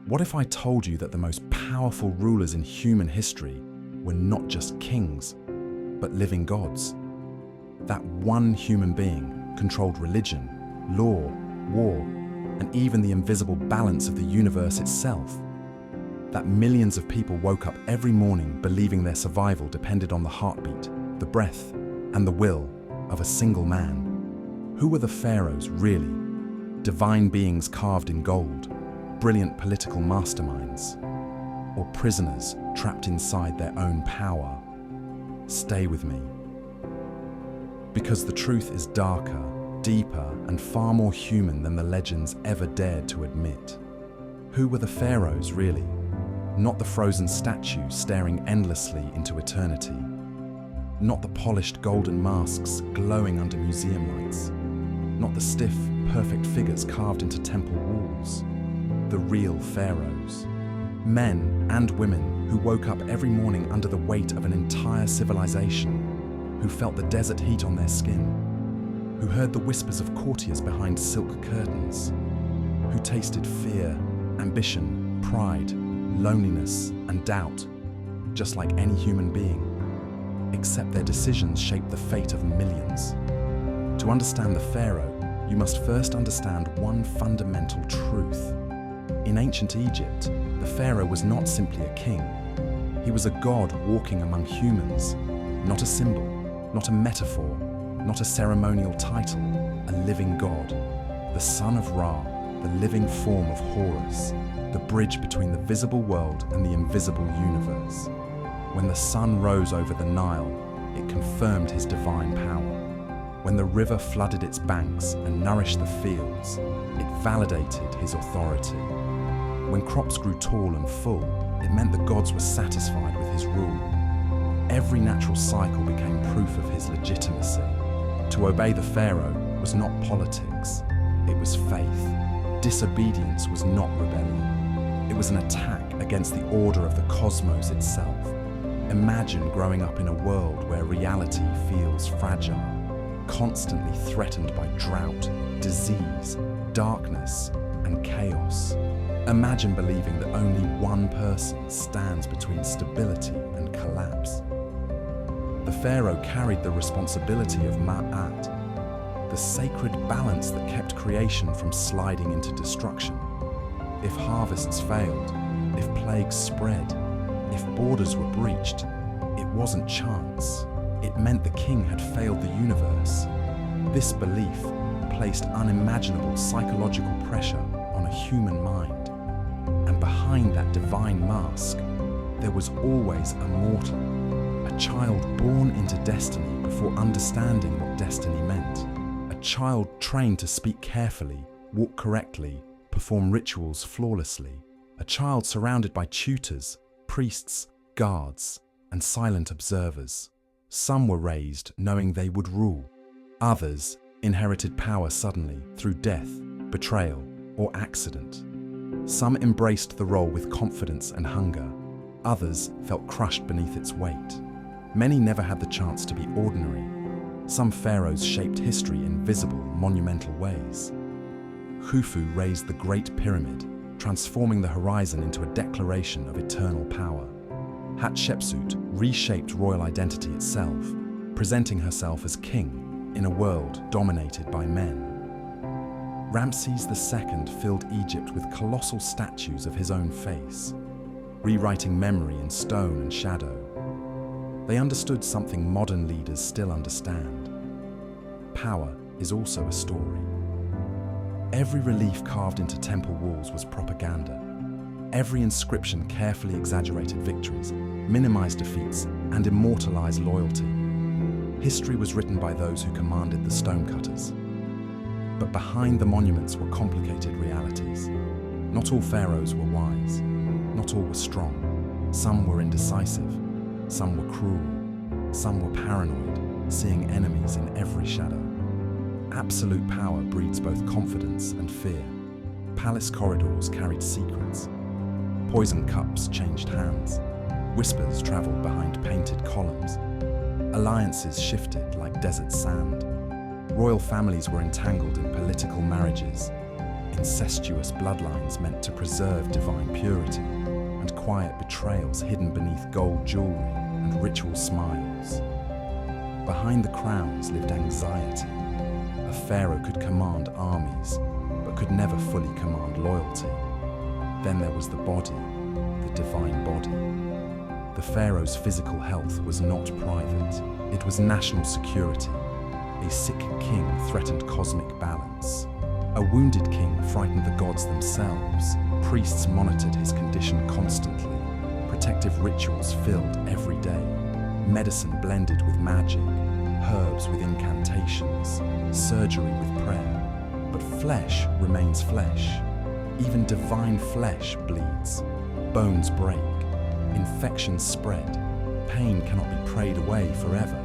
What if I told you that the most powerful rulers in human history were not just kings, but living gods? That one human being controlled religion, law, war, and even the invisible balance of the universe itself. That millions of people woke up every morning believing their survival depended on the heartbeat, the breath, and the will of a single man. Who were the pharaohs, really? Divine beings carved in gold, brilliant political masterminds, or prisoners trapped inside their own power? Stay with me. Because the truth is darker, deeper, and far more human than the legends ever dared to admit. Who were the pharaohs, really? Not the frozen statues staring endlessly into eternity. Not the polished golden masks glowing under museum lights. Not the stiff, perfect figures carved into temple walls. The real pharaohs. Men and women who woke up every morning under the weight of an entire civilization, who felt the desert heat on their skin, who heard the whispers of courtiers behind silk curtains, who tasted fear, ambition, pride, loneliness, and doubt, just like any human being, except their decisions shaped the fate of millions. To understand the pharaoh, you must first understand one fundamental truth. In ancient Egypt, the pharaoh was not simply a king. He was a god walking among humans, not a symbol, not a metaphor, not a ceremonial title, a living god, the son of Ra, the living form of Horus, the bridge between the visible world and the invisible universe. When the sun rose over the Nile, it confirmed his divine power. When the river flooded its banks and nourished the fields, it validated his authority. When crops grew tall and full, it meant the gods were satisfied with his rule. Every natural cycle became proof of his legitimacy. To obey the pharaoh was not politics, it was faith. Disobedience was not rebellion. It was an attack against the order of the cosmos itself. Imagine growing up in a world where reality feels fragile, constantly threatened by drought, disease, darkness, and chaos. Imagine believing that only one person stands between stability and collapse. The pharaoh carried the responsibility of Ma'at, the sacred balance that kept creation from sliding into destruction. If harvests failed, if plagues spread, if borders were breached, it wasn't chance. It meant the king had failed the universe. This belief placed unimaginable psychological pressure on a human mind. And behind that divine mask, there was always a mortal, a child born into destiny before understanding what destiny meant. A child trained to speak carefully, walk correctly, perform rituals flawlessly. A child surrounded by tutors, priests, guards, and silent observers. Some were raised knowing they would rule. Others inherited power suddenly through death, betrayal, or accident. Some embraced the role with confidence and hunger. Others felt crushed beneath its weight. Many never had the chance to be ordinary. Some pharaohs shaped history in visible, monumental ways. Khufu raised the Great Pyramid, transforming the horizon into a declaration of eternal power. Hatshepsut reshaped royal identity itself, presenting herself as king in a world dominated by men. Ramses II filled Egypt with colossal statues of his own face, rewriting memory in stone and shadow. They understood something modern leaders still understand. Power is also a story. Every relief carved into temple walls was propaganda. Every inscription carefully exaggerated victories, minimized defeats, and immortalized loyalty. History was written by those who commanded the stonecutters. But behind the monuments were complicated realities. Not all pharaohs were wise. Not all were strong. Some were indecisive. Some were cruel. Some were paranoid, seeing enemies in every shadow. Absolute power breeds both confidence and fear. Palace corridors carried secrets. Poison cups changed hands. Whispers traveled behind painted columns. Alliances shifted like desert sand. Royal families were entangled in political marriages. incestuous bloodlines meant to preserve divine purity, and quiet betrayals hidden beneath gold jewelry and ritual smiles. Behind the crowns lived anxiety. A pharaoh could command armies, but could never fully command loyalty. Then there was the body, the divine body. The pharaoh's physical health was not private, it was national security. A sick king threatened cosmic balance. A wounded king frightened the gods themselves. Priests monitored his condition constantly. Protective rituals filled every day. Medicine blended with magic, herbs with incantations, surgery with prayer. But flesh remains flesh. Even divine flesh bleeds. Bones break. Infections spread. Pain cannot be prayed away forever.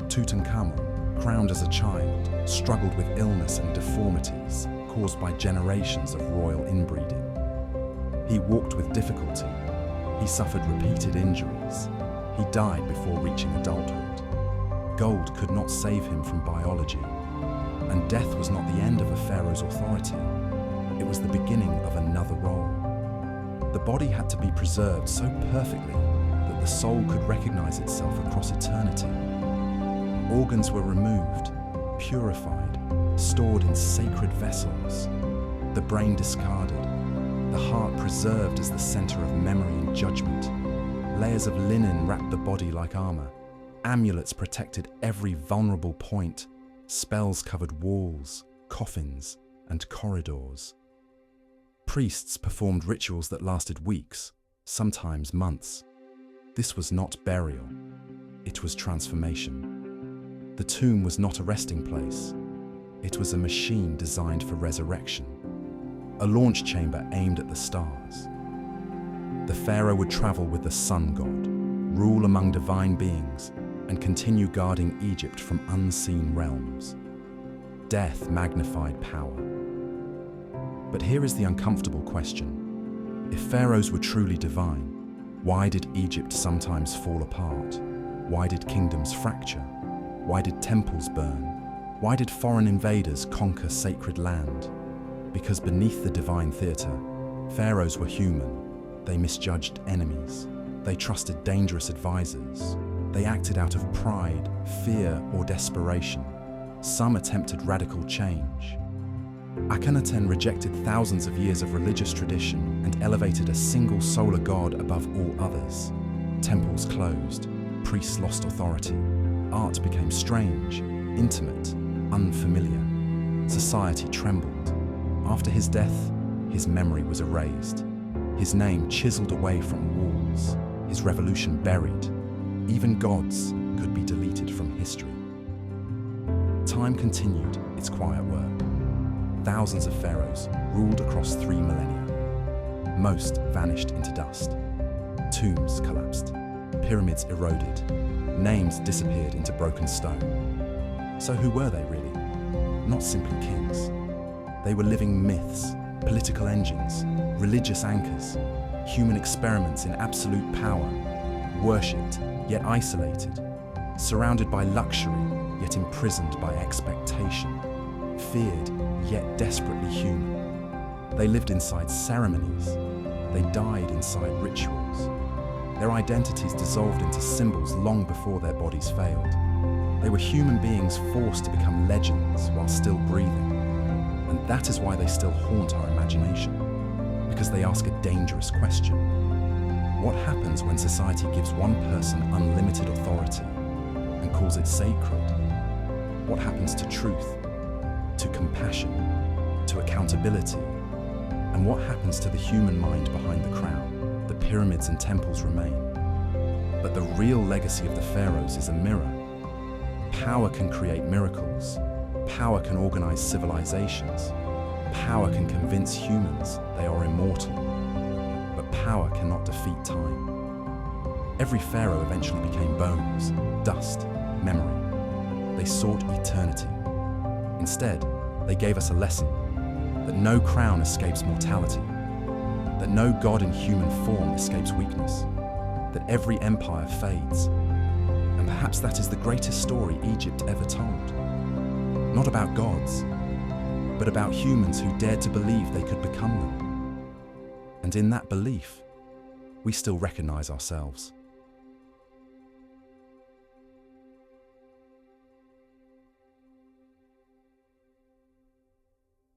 Tutankhamun, crowned as a child, struggled with illness and deformities caused by generations of royal inbreeding. He walked with difficulty. He suffered repeated injuries. He died before reaching adulthood. Gold could not save him from biology, and death was not the end of a pharaoh's authority. It was the beginning of another role. The body had to be preserved so perfectly that the soul could recognize itself across eternity. Organs were removed, purified, stored in sacred vessels. The brain discarded, the heart preserved as the center of memory and judgment. Layers of linen wrapped the body like armor. Amulets protected every vulnerable point. Spells covered walls, coffins, and corridors. Priests performed rituals that lasted weeks, sometimes months. This was not burial, it was transformation. The tomb was not a resting place. It was a machine designed for resurrection, a launch chamber aimed at the stars. The pharaoh would travel with the sun god, rule among divine beings, and continue guarding Egypt from unseen realms. Death magnified power. But here is the uncomfortable question. If pharaohs were truly divine, why did Egypt sometimes fall apart? Why did kingdoms fracture? Why did temples burn? Why did foreign invaders conquer sacred land? Because beneath the divine theatre, pharaohs were human. They misjudged enemies. They trusted dangerous advisors. They acted out of pride, fear, or desperation. Some attempted radical change. Akhenaten rejected thousands of years of religious tradition and elevated a single solar god above all others. Temples closed. Priests lost authority. Art became strange, intimate, unfamiliar. Society trembled. After his death, his memory was erased. His name chiseled away from walls. His revolution buried. Even gods could be deleted from history. Time continued its quiet work. Thousands of pharaohs ruled across 3 millennia. Most vanished into dust. Tombs collapsed. Pyramids eroded. Names disappeared into broken stone. So who were they really? Not simply kings. They were living myths, political engines, religious anchors, human experiments in absolute power, worshipped yet isolated, surrounded by luxury yet imprisoned by expectation, feared yet desperately human. They lived inside ceremonies. They died inside rituals. Their identities dissolved into symbols long before their bodies failed. They were human beings forced to become legends while still breathing. And that is why they still haunt our imagination, because they ask a dangerous question. What happens when society gives one person unlimited authority and calls it sacred? What happens to truth, to compassion, to accountability? And what happens to the human mind behind the crown? The pyramids and temples remain. But the real legacy of the pharaohs is a mirror. Power can create miracles. Power can organize civilizations. Power can convince humans they are immortal. But power cannot defeat time. Every pharaoh eventually became bones, dust, memory. They sought eternity. Instead, they gave us a lesson that no crown escapes mortality, that no god in human form escapes weakness, that every empire fades. And perhaps that is the greatest story Egypt ever told. Not about gods, but about humans who dared to believe they could become them. And in that belief, we still recognize ourselves.